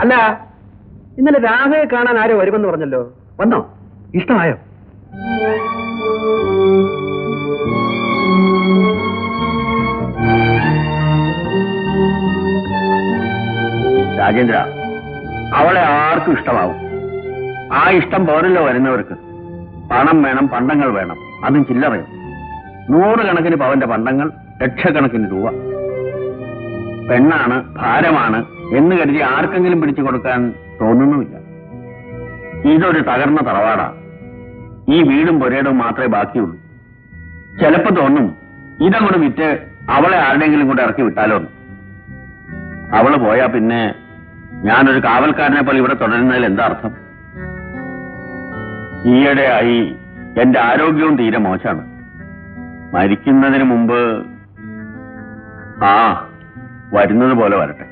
അല്ല, ഇന്നലെ രാധയെ കാണാൻ ആരോ വരുമെന്ന് പറഞ്ഞല്ലോ, വന്നോ? ഇഷ്ടമായോ? രാജേന്ദ്ര, അവളെ ആർക്കും ഇഷ്ടമാവും. ആ ഇഷ്ടം പോരല്ലോ വരുന്നവർക്ക്. പണം വേണം, പണ്ടങ്ങൾ വേണം, അതും ചില്ലറയും. 100 കണക്കിന് പവന്റെ പണ്ടങ്ങൾ, ലക്ഷക്കണക്കിന് രൂപ. പെണ്ണാണ്, ഭാരമാണ് എന്ന് കരുതി ആർക്കെങ്കിലും പിടിച്ചു കൊടുക്കാൻ തോന്നുന്നുമില്ല. ഇതൊരു തകർന്ന തറവാടാ. ഈ വീടും പുരയിടവും മാത്രമേ ബാക്കിയുള്ളൂ. ചിലപ്പോ തോന്നും ഇതങ്ങോട്ട് വിറ്റ് അവളെ ആരുടെയെങ്കിലും കൂടെ ഇറക്കി വിട്ടാലോ. അവള് പോയാ പിന്നെ ഞാനൊരു കാവൽക്കാരനെ പോലെ ഇവിടെ തുടരുന്നതിൽ എന്താ അർത്ഥം? ഈയിടെയായി എന്റെ ആരോഗ്യവും തീരെ മോശമാണ്. മരിക്കുന്നതിന് മുമ്പ് വരുന്നത് പോലെ വരട്ടെ.